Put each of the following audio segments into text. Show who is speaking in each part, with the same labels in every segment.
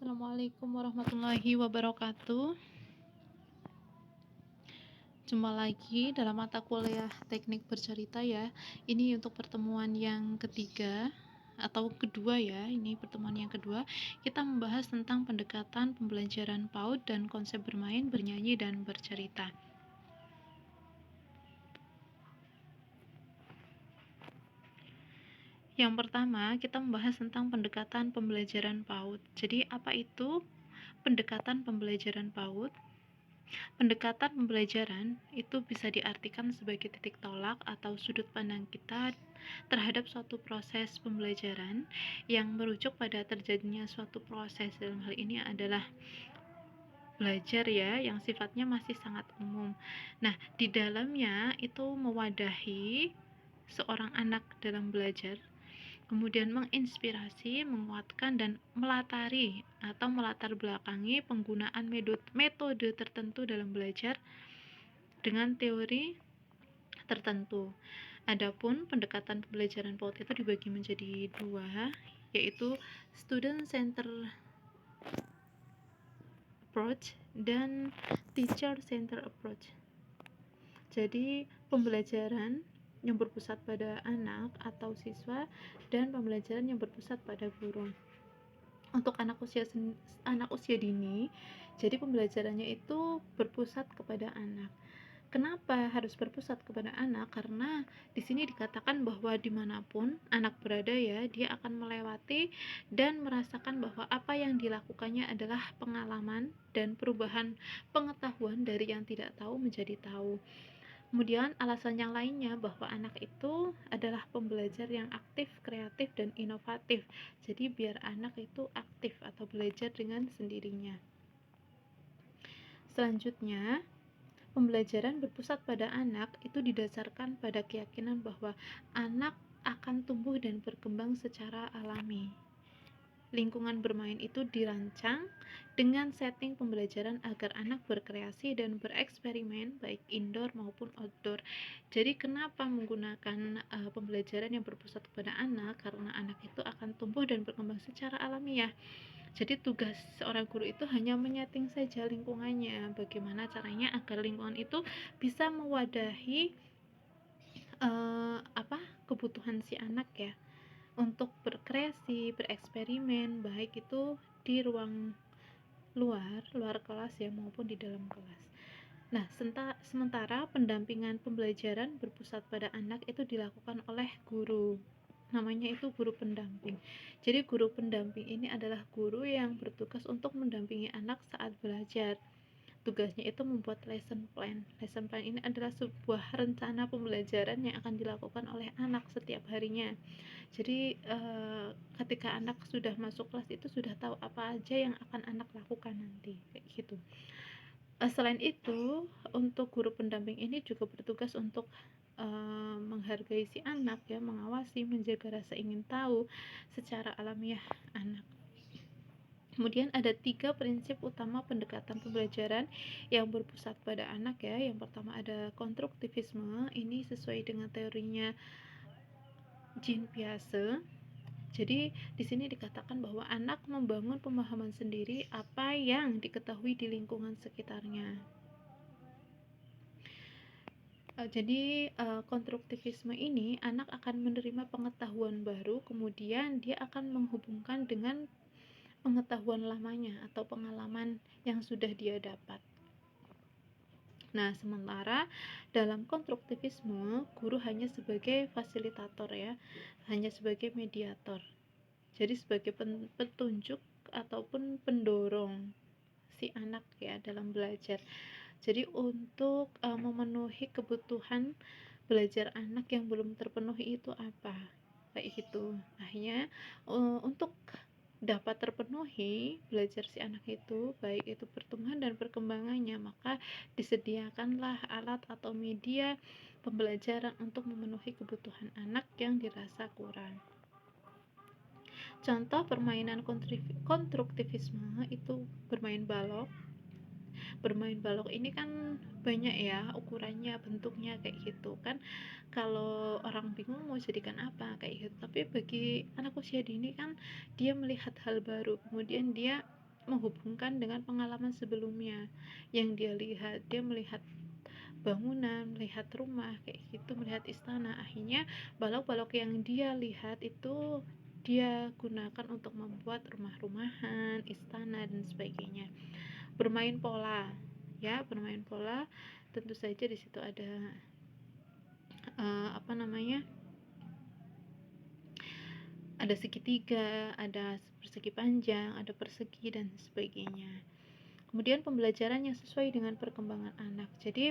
Speaker 1: Assalamualaikum warahmatullahi wabarakatuh. Jumpa lagi dalam mata kuliah teknik bercerita ya. Ini untuk pertemuan yang ketiga atau kedua ya. Ini pertemuan yang kedua. Kita membahas tentang pendekatan pembelajaran PAUD dan konsep bermain, bernyanyi, dan bercerita. Yang pertama, kita membahas tentang pendekatan pembelajaran PAUD. Jadi, apa itu pendekatan pembelajaran PAUD? Pendekatan pembelajaran itu bisa diartikan sebagai titik tolak atau sudut pandang kita terhadap suatu proses pembelajaran yang merujuk pada terjadinya suatu proses. Dalam hal ini adalah belajar ya, yang sifatnya masih sangat umum. Nah, di dalamnya itu mewadahi seorang anak dalam belajar, kemudian menginspirasi, menguatkan, dan melatari atau melatar belakangi penggunaan metode tertentu dalam belajar dengan teori tertentu. Adapun pendekatan pembelajaran PAUD itu dibagi menjadi dua, yaitu student center approach dan teacher center approach. Jadi pembelajaran yang berpusat pada anak atau siswa dan pembelajaran yang berpusat pada guru. Untuk anak usia dini, jadi pembelajarannya itu berpusat kepada anak. Kenapa harus berpusat kepada anak? Karena di sini dikatakan bahwa dimanapun anak berada ya, dia akan melewati dan merasakan bahwa apa yang dilakukannya adalah pengalaman dan perubahan pengetahuan dari yang tidak tahu menjadi tahu. Kemudian alasan yang lainnya bahwa anak itu adalah pembelajar yang aktif, kreatif, dan inovatif. Jadi biar anak itu aktif atau belajar dengan sendirinya. Selanjutnya, pembelajaran berpusat pada anak itu didasarkan pada keyakinan bahwa anak akan tumbuh dan berkembang secara alami. Lingkungan bermain itu dirancang dengan setting pembelajaran agar anak berkreasi dan bereksperimen baik indoor maupun outdoor. Jadi kenapa menggunakan pembelajaran yang berpusat kepada anak? Karena anak itu akan tumbuh dan berkembang secara alamiah. Jadi tugas seorang guru itu hanya menyeting saja lingkungannya, bagaimana caranya agar lingkungan itu bisa mewadahi kebutuhan si anak ya, untuk berkreasi, bereksperimen, baik itu di ruang luar kelas ya maupun di dalam kelas. Nah, sementara pendampingan pembelajaran berpusat pada anak itu dilakukan oleh guru. Namanya itu guru pendamping. Jadi guru pendamping ini adalah guru yang bertugas untuk mendampingi anak saat belajar. Tugasnya itu membuat lesson plan. Lesson plan ini adalah sebuah rencana pembelajaran yang akan dilakukan oleh anak setiap harinya. Jadi ketika anak sudah masuk kelas itu sudah tahu apa aja yang akan anak lakukan nanti, kayak gitu. Selain itu, untuk guru pendamping ini juga bertugas untuk menghargai si anak ya, mengawasi, menjaga rasa ingin tahu secara alamiah anak. Kemudian ada 3 prinsip utama pendekatan pembelajaran yang berpusat pada anak ya. Yang pertama ada konstruktivisme, ini sesuai dengan teorinya Jean Piaget. Jadi di sini dikatakan bahwa anak membangun pemahaman sendiri apa yang diketahui di lingkungan sekitarnya. Jadi konstruktivisme ini anak akan menerima pengetahuan baru, kemudian dia akan menghubungkan dengan pengetahuan lamanya atau pengalaman yang sudah dia dapat. Nah, sementara dalam konstruktivisme, guru hanya sebagai fasilitator ya, hanya sebagai mediator. Jadi sebagai petunjuk ataupun pendorong si anak ya dalam belajar. Jadi untuk memenuhi kebutuhan belajar anak yang belum terpenuhi itu apa? Kayak gitu. Akhirnya untuk dapat terpenuhi belajar si anak itu, baik itu pertumbuhan dan perkembangannya, maka disediakanlah alat atau media pembelajaran untuk memenuhi kebutuhan anak yang dirasa kurang. Contoh permainan konstruktivisme itu bermain balok. Bermain balok ini kan banyak ya ukurannya, bentuknya kayak gitu kan. Kalau orang bingung mau jadikan apa kayak gitu, tapi bagi anak usia dini kan dia melihat hal baru, kemudian dia menghubungkan dengan pengalaman sebelumnya yang dia lihat. Dia melihat bangunan, melihat rumah kayak gitu, melihat istana. Akhirnya balok-balok yang dia lihat itu dia gunakan untuk membuat rumah-rumahan, istana dan sebagainya. Bermain pola, ya, bermain pola. Tentu saja di situ ada ada segitiga, ada persegi panjang, ada persegi dan sebagainya. Kemudian pembelajaran yang sesuai dengan perkembangan anak. Jadi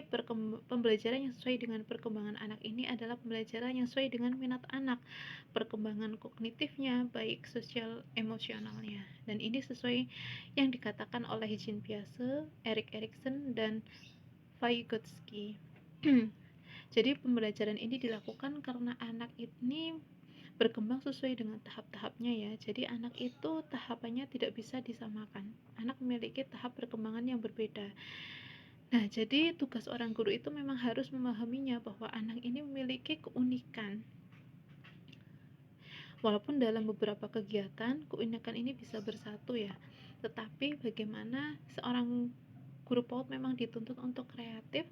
Speaker 1: pembelajaran yang sesuai dengan perkembangan anak ini adalah pembelajaran yang sesuai dengan minat anak, perkembangan kognitifnya, baik sosial emosionalnya. Dan ini sesuai yang dikatakan oleh Jean Piaget, Erik Erikson, dan Vygotsky. Jadi pembelajaran ini dilakukan karena anak ini berkembang sesuai dengan tahap-tahapnya ya. Jadi anak itu tahapannya tidak bisa disamakan. Anak memiliki tahap perkembangan yang berbeda. Nah, jadi tugas orang guru itu memang harus memahaminya bahwa anak ini memiliki keunikan. Walaupun dalam beberapa kegiatan keunikan ini bisa bersatu ya. Tetapi bagaimana seorang guru PAUD memang dituntut untuk kreatif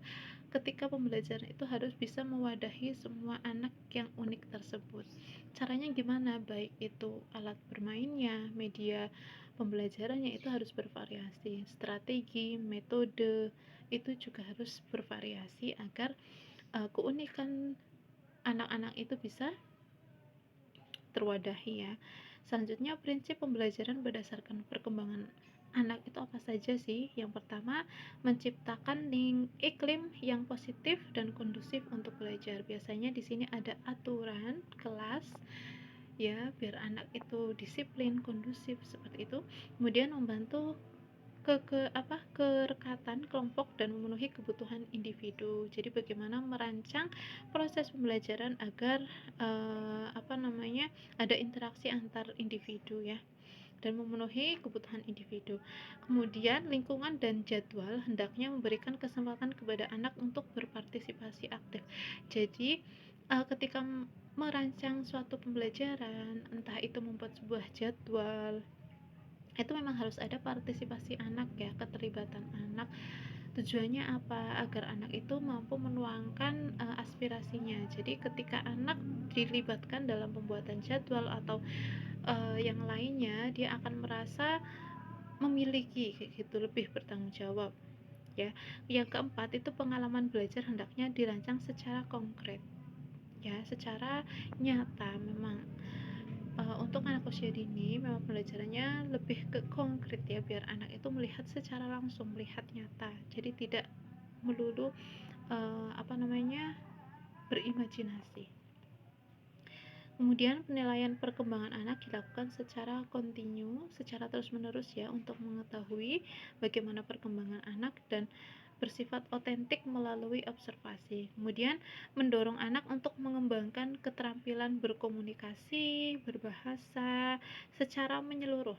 Speaker 1: ketika pembelajaran itu harus bisa mewadahi semua anak yang unik tersebut. Caranya gimana? Baik itu alat bermainnya, media pembelajarannya itu harus bervariasi, strategi, metode itu juga harus bervariasi agar keunikan anak-anak itu bisa terwadahi ya. Selanjutnya, prinsip pembelajaran berdasarkan perkembangan anak itu apa saja sih? Yang pertama, menciptakan iklim yang positif dan kondusif untuk belajar. Biasanya di sini ada aturan kelas ya, biar anak itu disiplin, kondusif seperti itu. Kemudian membantu kerekatan kelompok dan memenuhi kebutuhan individu. Jadi bagaimana merancang proses pembelajaran agar ada interaksi antar individu ya dan memenuhi kebutuhan individu. Kemudian lingkungan dan jadwal hendaknya memberikan kesempatan kepada anak untuk berpartisipasi aktif. Jadi ketika merancang suatu pembelajaran, entah itu membuat sebuah jadwal, itu memang harus ada partisipasi anak ya, keterlibatan anak. Tujuannya apa? Agar anak itu mampu menuangkan aspirasinya. Jadi ketika anak dilibatkan dalam pembuatan jadwal atau yang lainnya, dia akan merasa memiliki gitu, lebih bertanggung jawab ya. Yang keempat itu pengalaman belajar hendaknya dirancang secara konkret ya, secara nyata. Memang untuk anak usia dini memang pembelajarannya lebih ke konkret ya, biar anak itu melihat secara langsung, melihat nyata. Jadi tidak melulu berimajinasi. Kemudian penilaian perkembangan anak dilakukan secara kontinu, secara terus-menerus ya, untuk mengetahui bagaimana perkembangan anak dan bersifat otentik melalui observasi. Kemudian mendorong anak untuk mengembangkan keterampilan berkomunikasi, berbahasa secara menyeluruh.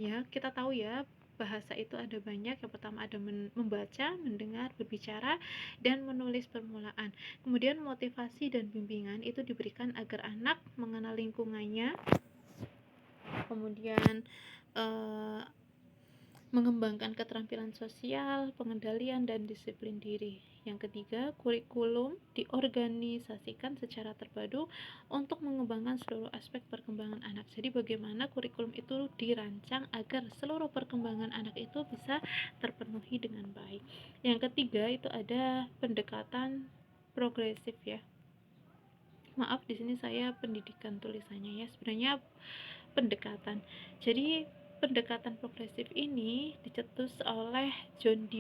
Speaker 1: Ya, kita tahu ya, bahasa itu ada banyak. Yang pertama ada membaca, mendengar, berbicara, dan menulis permulaan. Kemudian motivasi dan bimbingan itu diberikan agar anak mengenal lingkungannya, kemudian mengembangkan keterampilan sosial, pengendalian, dan disiplin diri. Yang ketiga, kurikulum diorganisasikan secara terpadu untuk mengembangkan seluruh aspek perkembangan anak. Jadi bagaimana kurikulum itu dirancang agar seluruh perkembangan anak itu bisa terpenuhi dengan baik. Yang ketiga itu ada pendekatan progresif ya. Maaf, di sini saya pendidikan tulisannya ya. Sebenarnya pendekatan. Jadi pendekatan progresif ini dicetus oleh John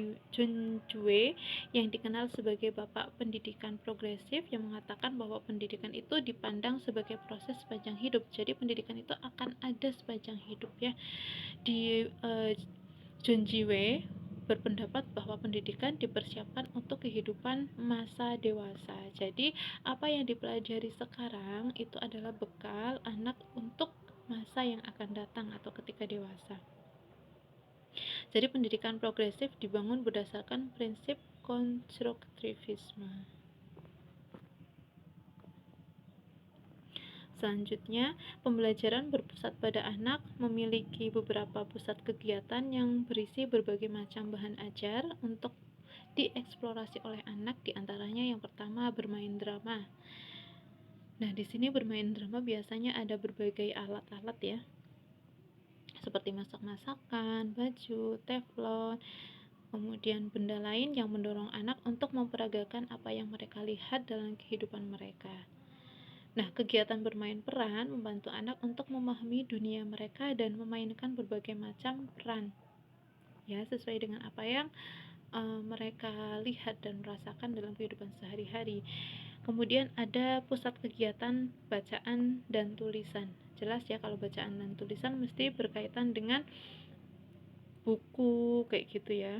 Speaker 1: Dewey yang dikenal sebagai bapak pendidikan progresif, yang mengatakan bahwa pendidikan itu dipandang sebagai proses sepanjang hidup. Jadi pendidikan itu akan ada sepanjang hidup ya. John Dewey berpendapat bahwa pendidikan dipersiapkan untuk kehidupan masa dewasa. Jadi apa yang dipelajari sekarang itu adalah bekal anak untuk masa yang akan datang atau ketika dewasa. Jadi pendidikan progresif dibangun berdasarkan prinsip konstruktivisme. Selanjutnya, pembelajaran berpusat pada anak memiliki beberapa pusat kegiatan yang berisi berbagai macam bahan ajar untuk dieksplorasi oleh anak, diantaranya yang pertama bermain drama. Nah, di sini bermain drama biasanya ada berbagai alat-alat ya, seperti masak-masakan, baju, teflon, kemudian benda lain yang mendorong anak untuk memperagakan apa yang mereka lihat dalam kehidupan mereka. Nah, kegiatan bermain peran membantu anak untuk memahami dunia mereka dan memainkan berbagai macam peran, ya, sesuai dengan apa yang mereka lihat dan merasakan dalam kehidupan sehari-hari. Kemudian ada pusat kegiatan bacaan dan tulisan. Jelas ya, kalau bacaan dan tulisan mesti berkaitan dengan buku kayak gitu ya.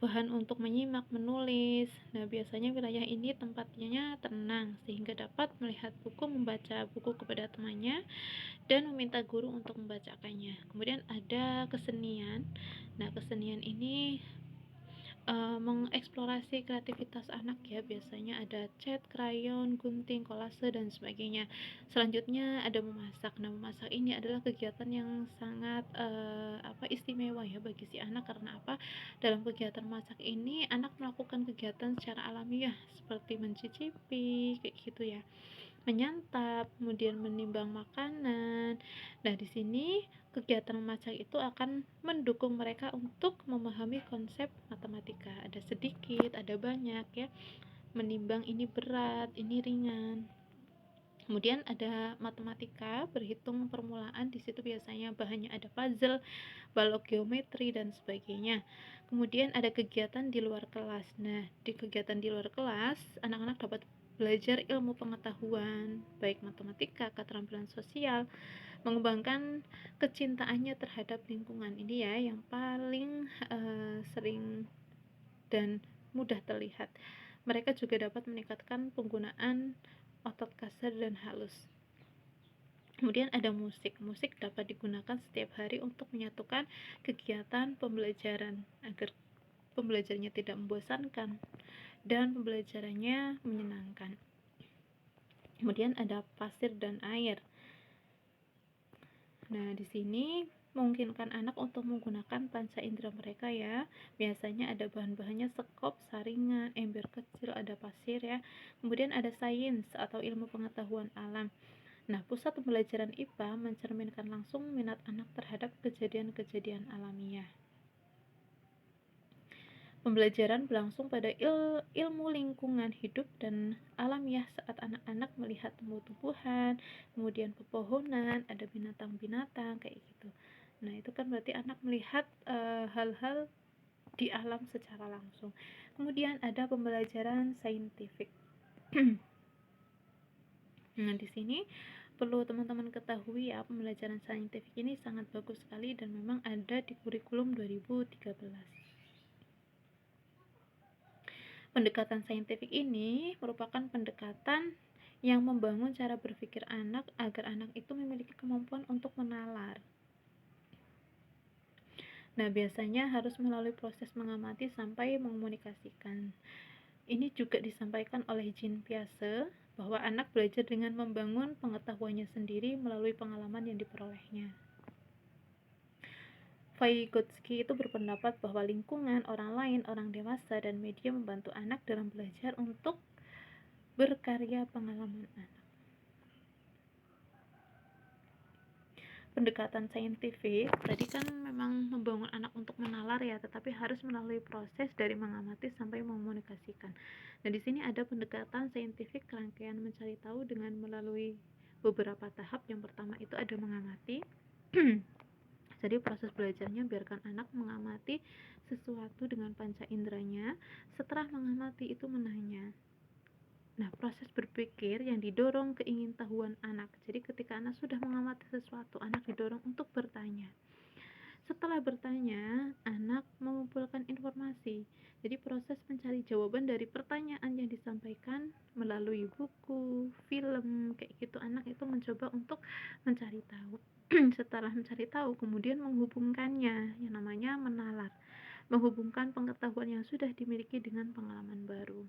Speaker 1: Bahan untuk menyimak, menulis. Nah, biasanya wilayah ini tempatnya tenang sehingga dapat melihat buku, membaca buku kepada temannya dan meminta guru untuk membacakannya. Kemudian ada kesenian. Nah, kesenian ini mengeksplorasi kreativitas anak ya, biasanya ada cat, krayon, gunting, kolase dan sebagainya. Selanjutnya ada memasak. Nah, memasak ini adalah kegiatan yang sangat istimewa ya bagi si anak. Karena apa? Dalam kegiatan masak ini anak melakukan kegiatan secara alamiah seperti mencicipi kayak gitu ya, menyantap, kemudian menimbang makanan. Nah, di sini kegiatan memasak itu akan mendukung mereka untuk memahami konsep matematika. Ada sedikit, ada banyak ya. Menimbang ini berat, ini ringan. Kemudian ada matematika, berhitung permulaan. Di situ biasanya bahannya ada puzzle, balok geometri dan sebagainya. Kemudian ada kegiatan di luar kelas. Nah, di kegiatan di luar kelas, anak-anak dapat belajar ilmu pengetahuan, baik matematika, keterampilan sosial, mengembangkan kecintaannya terhadap lingkungan. Ini ya yang paling sering dan mudah terlihat. Mereka juga dapat meningkatkan penggunaan otot kasar dan halus. Kemudian ada musik. Musik dapat digunakan setiap hari untuk menyatukan kegiatan pembelajaran agar pembelajarannya tidak membosankan dan pembelajarannya menyenangkan. Kemudian ada pasir dan air. Nah, di sini memungkinkan anak untuk menggunakan panca indera mereka ya. Biasanya ada bahan-bahannya sekop, saringan, ember kecil, ada pasir ya. Kemudian ada sains atau ilmu pengetahuan alam. Nah, pusat pembelajaran IPA mencerminkan langsung minat anak terhadap kejadian-kejadian alamiah. Pembelajaran berlangsung pada ilmu lingkungan hidup dan alamiah saat anak-anak melihat tumbuh-tumbuhan, kemudian pepohonan, ada binatang-binatang kayak gitu. Nah, itu kan berarti anak melihat hal-hal di alam secara langsung. Kemudian ada pembelajaran saintifik. Nah, di sini perlu teman-teman ketahui ya, pembelajaran saintifik ini sangat bagus sekali dan memang ada di kurikulum 2013. Pendekatan saintifik ini merupakan pendekatan yang membangun cara berpikir anak agar anak itu memiliki kemampuan untuk menalar. Nah, biasanya harus melalui proses mengamati sampai mengomunikasikan. Ini juga disampaikan oleh Jean Piaget bahwa anak belajar dengan membangun pengetahuannya sendiri melalui pengalaman yang diperolehnya. Vygotsky itu berpendapat bahwa lingkungan, orang lain, orang dewasa, dan media membantu anak dalam belajar untuk berkarya pengalaman anak. Pendekatan saintifik tadi kan memang membangun anak untuk menalar ya, tetapi harus melalui proses dari mengamati sampai mengomunikasikan. Nah, di sini ada pendekatan saintifik rangkaian mencari tahu dengan melalui beberapa tahap. Yang pertama itu ada mengamati. Jadi proses belajarnya biarkan anak mengamati sesuatu dengan panca inderanya. Setelah mengamati itu menanya. Nah, proses berpikir yang didorong keingintahuan anak. Jadi ketika anak sudah mengamati sesuatu, anak didorong untuk bertanya. Setelah bertanya, anak mengumpulkan informasi. Jadi proses mencari jawaban dari pertanyaan yang disampaikan melalui buku, film, kayak gitu. Anak itu mencoba untuk mencari tahu. Setelah mencari tahu, kemudian menghubungkannya, yang namanya menalar, menghubungkan pengetahuan yang sudah dimiliki dengan pengalaman baru.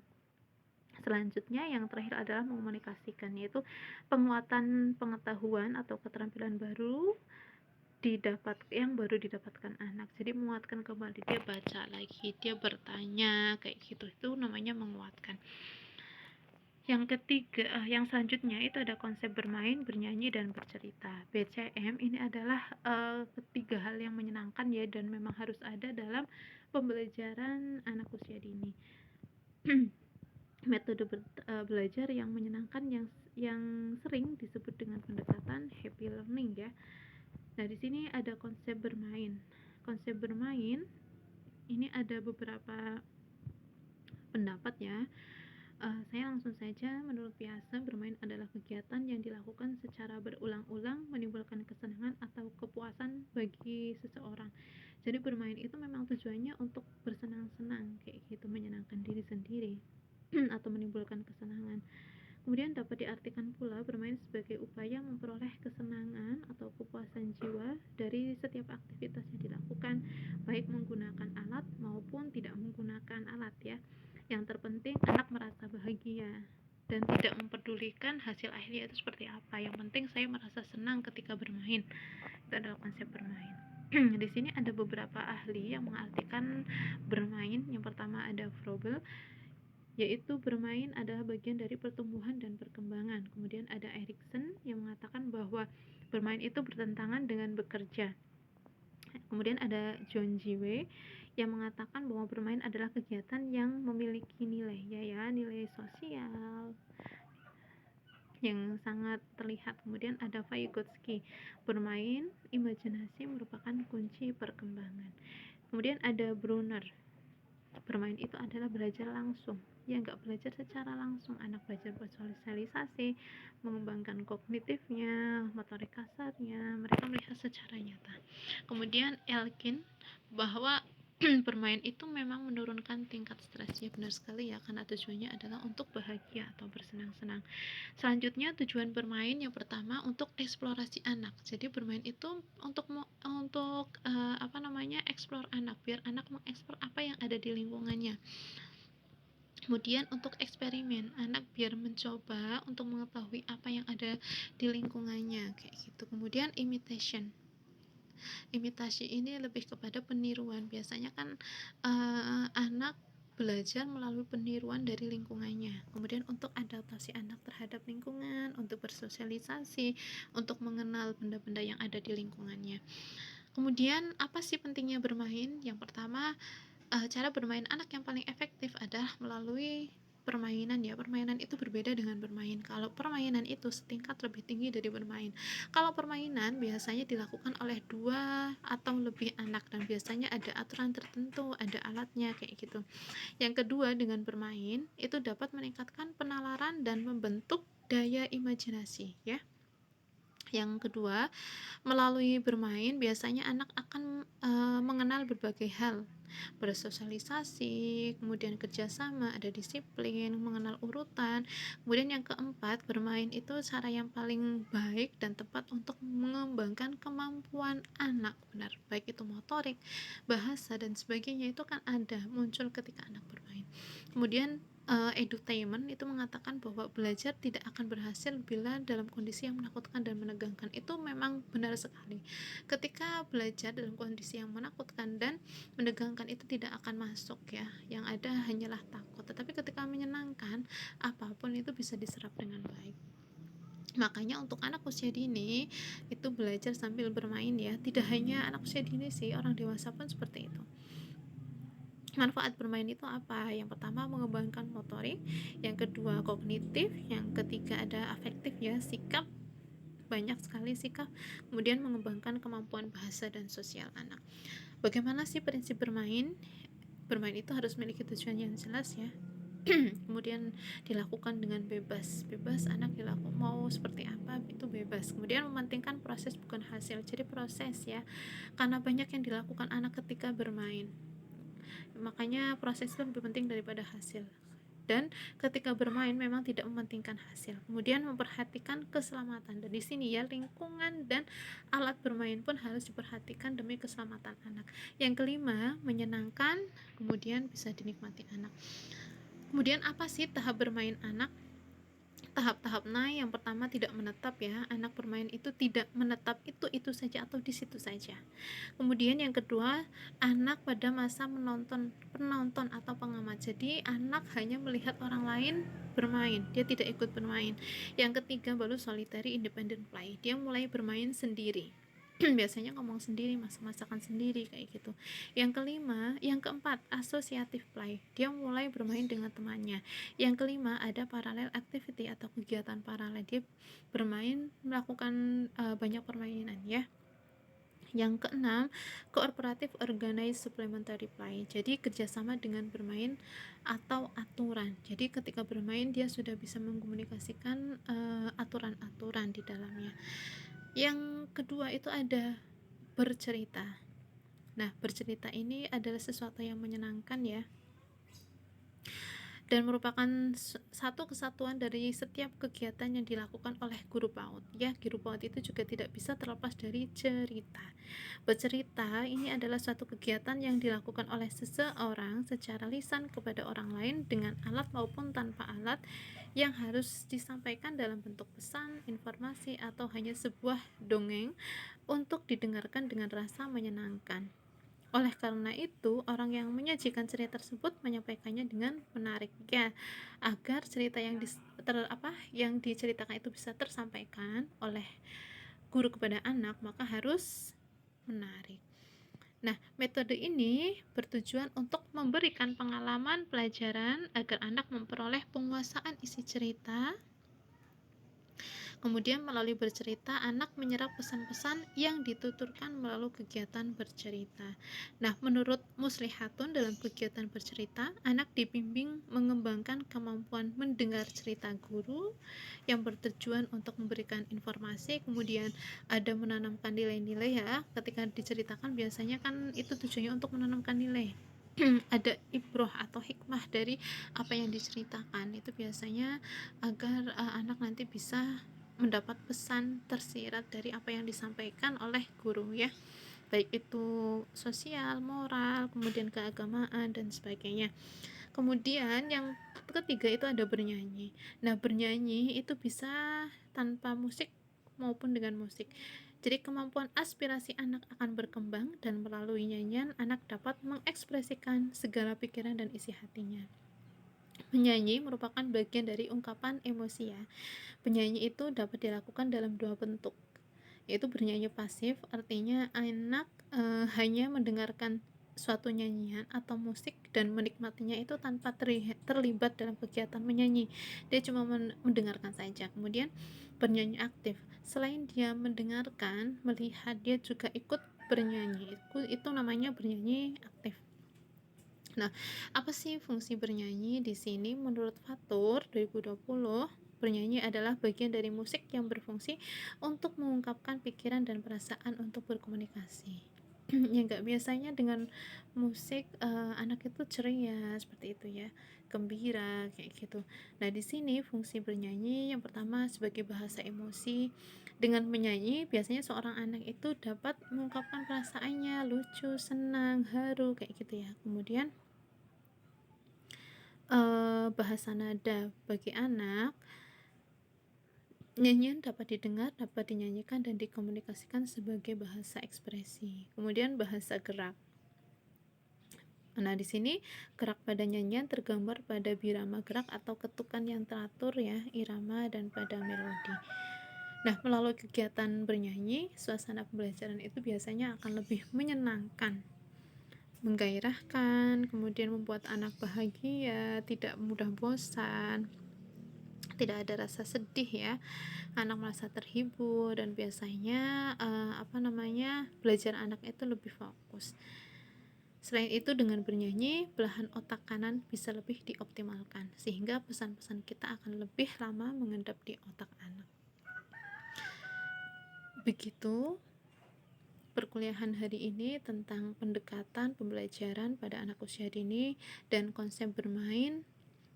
Speaker 1: Selanjutnya yang terakhir adalah mengomunikasikan, yaitu penguatan pengetahuan atau keterampilan baru yang baru didapatkan anak. Jadi menguatkan kembali, dia baca lagi, dia bertanya kayak gitu, itu namanya menguatkan. Yang ketiga, yang selanjutnya itu ada konsep bermain, bernyanyi, dan bercerita. BCM ini adalah ketiga hal yang menyenangkan ya, dan memang harus ada dalam pembelajaran anak usia dini. Metode belajar yang menyenangkan yang sering disebut dengan pendekatan happy learning ya. Nah, di sini ada konsep bermain. Konsep bermain ini ada beberapa pendapat ya. Saya langsung saja, menurut Piaget, bermain adalah kegiatan yang dilakukan secara berulang-ulang menimbulkan kesenangan atau kepuasan bagi seseorang. Jadi bermain itu memang tujuannya untuk bersenang-senang kayak gitu, menyenangkan diri sendiri atau menimbulkan kesenangan. Kemudian dapat diartikan pula bermain sebagai upaya memperoleh kesenangan atau kepuasan jiwa dari setiap aktivitas yang dilakukan, baik menggunakan alat maupun tidak menggunakan alat ya. Yang terpenting anak merasa bahagia dan tidak mempedulikan hasil akhirnya itu seperti apa. Yang penting saya merasa senang ketika bermain. Itu adalah konsep bermain. Di sini ada beberapa ahli yang mengartikan bermain. Yang pertama ada Froebel, yaitu bermain adalah bagian dari pertumbuhan dan perkembangan. Kemudian ada Erikson yang mengatakan bahwa bermain itu bertentangan dengan bekerja. Kemudian ada John Dewey yang mengatakan bahwa bermain adalah kegiatan yang memiliki nilai nilai sosial yang sangat terlihat. Kemudian ada Vygotsky, bermain imajinasi merupakan kunci perkembangan. Kemudian ada Brunner, bermain itu adalah belajar langsung. Ya, nggak belajar secara langsung, anak belajar bersosialisasi, mengembangkan kognitifnya, motorik kasarnya, mereka melihat secara nyata. Kemudian Elkin, bahwa bermain itu memang menurunkan tingkat stres. Ya, benar sekali ya, karena tujuannya adalah untuk bahagia atau bersenang-senang. Selanjutnya tujuan bermain yang pertama untuk eksplorasi anak. Jadi bermain itu untuk eksplor anak, biar anak mengeksplor apa yang ada di lingkungannya. Kemudian untuk eksperimen, anak biar mencoba untuk mengetahui apa yang ada di lingkungannya kayak gitu. Kemudian imitasi ini lebih kepada peniruan. Biasanya kan anak belajar melalui peniruan dari lingkungannya. Kemudian untuk adaptasi anak terhadap lingkungan, untuk bersosialisasi, untuk mengenal benda-benda yang ada di lingkungannya. Kemudian apa sih pentingnya bermain? Yang pertama, cara bermain anak yang paling efektif adalah melalui permainan ya. Permainan itu berbeda dengan bermain. Kalau permainan itu setingkat lebih tinggi dari bermain. Kalau permainan biasanya dilakukan oleh 2 atau lebih anak, dan biasanya ada aturan tertentu, ada alatnya kayak gitu. Yang kedua, dengan bermain itu dapat meningkatkan penalaran dan membentuk daya imajinasi ya. Yang kedua, melalui bermain biasanya anak akan mengenal berbagai hal, bersosialisasi, kemudian kerjasama, ada disiplin, mengenal urutan. Kemudian yang keempat, bermain itu cara yang paling baik dan tepat untuk mengembangkan kemampuan anak, benar, baik itu motorik, bahasa, dan sebagainya, itu kan ada muncul ketika anak bermain. Kemudian edutainment itu mengatakan bahwa belajar tidak akan berhasil bila dalam kondisi yang menakutkan dan menegangkan. Itu memang benar sekali. Ketika belajar dalam kondisi yang menakutkan dan menegangkan itu tidak akan masuk ya. Yang ada hanyalah takut. Tetapi ketika menyenangkan, apapun itu bisa diserap dengan baik. Makanya untuk anak usia dini itu belajar sambil bermain ya. Tidak hanya anak usia dini sih, orang dewasa pun seperti itu. Manfaat bermain itu apa? Yang pertama mengembangkan motorik, yang kedua kognitif, yang ketiga ada afektif ya, sikap, banyak sekali sikap. Kemudian mengembangkan kemampuan bahasa dan sosial anak. Bagaimana sih prinsip bermain? Bermain itu harus memiliki tujuan yang jelas ya. Kemudian dilakukan dengan bebas anak dilakukan mau seperti apa itu bebas. Kemudian mementingkan proses bukan hasil, jadi proses ya, karena banyak yang dilakukan anak ketika bermain, makanya proses itu lebih penting daripada hasil. Dan ketika bermain memang tidak mementingkan hasil. Kemudian memperhatikan keselamatan, dan di sini ya lingkungan dan alat bermain pun harus diperhatikan demi keselamatan anak. Yang kelima, menyenangkan, kemudian bisa dinikmati anak. Kemudian apa sih tahap bermain anak? Tahap-tahapnya yang pertama tidak menetap ya, anak bermain itu tidak menetap itu saja atau di situ saja. Kemudian yang kedua, anak pada masa penonton atau pengamat. Jadi anak hanya melihat orang lain bermain, dia tidak ikut bermain. Yang ketiga baru solitary independent play, dia mulai bermain sendiri. Biasanya ngomong sendiri, masak-masakan sendiri kayak gitu. Yang keempat associative play, dia mulai bermain dengan temannya. Yang kelima ada parallel activity atau kegiatan paralel, dia bermain melakukan banyak permainan ya. Yang keenam, cooperative organized supplementary play, jadi kerjasama dengan bermain atau aturan. Jadi ketika bermain dia sudah bisa mengkomunikasikan aturan-aturan di dalamnya. Yang kedua itu ada bercerita. Nah, bercerita ini adalah sesuatu yang menyenangkan ya, dan merupakan satu kesatuan dari setiap kegiatan yang dilakukan oleh guru PAUD ya. Guru PAUD itu juga tidak bisa terlepas dari cerita. Bercerita ini adalah suatu kegiatan yang dilakukan oleh seseorang secara lisan kepada orang lain dengan alat maupun tanpa alat, yang harus disampaikan dalam bentuk pesan, informasi, atau hanya sebuah dongeng untuk didengarkan dengan rasa menyenangkan. Oleh karena itu, orang yang menyajikan cerita tersebut menyampaikannya dengan menarik ya, agar cerita yang diceritakan itu bisa tersampaikan oleh guru kepada anak, maka harus menarik. Nah, metode ini bertujuan untuk memberikan pengalaman pelajaran agar anak memperoleh penguasaan isi cerita. Kemudian melalui bercerita, anak menyerap pesan-pesan yang dituturkan melalui kegiatan bercerita. Nah, menurut Muslihatun, dalam kegiatan bercerita, anak dibimbing mengembangkan kemampuan mendengar cerita guru yang bertujuan untuk memberikan informasi, kemudian ada menanamkan nilai-nilai ya. Ketika diceritakan biasanya kan itu tujuannya untuk menanamkan nilai. Ada ibroh atau hikmah dari apa yang diceritakan, itu biasanya agar anak nanti bisa mendapat pesan tersirat dari apa yang disampaikan oleh guru ya, baik itu sosial, moral, kemudian keagamaan dan sebagainya. Kemudian yang ketiga itu ada bernyanyi. Nah, bernyanyi itu bisa tanpa musik maupun dengan musik. Jadi kemampuan aspirasi anak akan berkembang, dan melalui nyanyian anak dapat mengekspresikan segala pikiran dan isi hatinya. Menyanyi merupakan bagian dari ungkapan emosi ya. Penyanyi itu dapat dilakukan dalam dua bentuk, yaitu bernyanyi pasif, artinya anak hanya mendengarkan suatu nyanyian atau musik dan menikmatinya itu tanpa terlibat dalam kegiatan menyanyi, dia cuma mendengarkan saja. Kemudian bernyanyi aktif, selain dia mendengarkan, melihat, dia juga ikut bernyanyi, itu namanya bernyanyi aktif. Nah, apa sih fungsi bernyanyi di sini? Menurut Fatur 2020, bernyanyi adalah bagian dari musik yang berfungsi untuk mengungkapkan pikiran dan perasaan untuk berkomunikasi. Ya nggak biasanya dengan musik anak itu ceria seperti itu ya, gembira kayak gitu. Nah, di sini fungsi bernyanyi yang pertama sebagai bahasa emosi. Dengan menyanyi biasanya seorang anak itu dapat mengungkapkan perasaannya, lucu, senang, haru kayak gitu ya. Kemudian bahasa nada bagi anak, nyanyian dapat didengar, dapat dinyanyikan dan dikomunikasikan sebagai bahasa ekspresi. Kemudian bahasa gerak. Nah, di sini gerak pada nyanyian tergambar pada birama gerak atau ketukan yang teratur ya, irama dan pada melodi. Nah, melalui kegiatan bernyanyi, suasana pembelajaran itu biasanya akan lebih menyenangkan, menggairahkan, kemudian membuat anak bahagia, tidak mudah bosan, tidak ada rasa sedih ya, anak merasa terhibur, dan biasanya belajar anak itu lebih fokus. Selain itu, dengan bernyanyi, belahan otak kanan bisa lebih dioptimalkan, sehingga pesan-pesan kita akan lebih lama mengendap di otak anak. Begitu perkuliahan hari ini tentang pendekatan pembelajaran pada anak usia dini dan konsep bermain,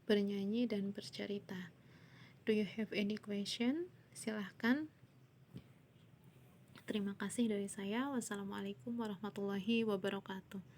Speaker 1: bernyanyi, dan bercerita. Do you have any question? Silahkan. Terima kasih dari saya. Wassalamualaikum warahmatullahi wabarakatuh.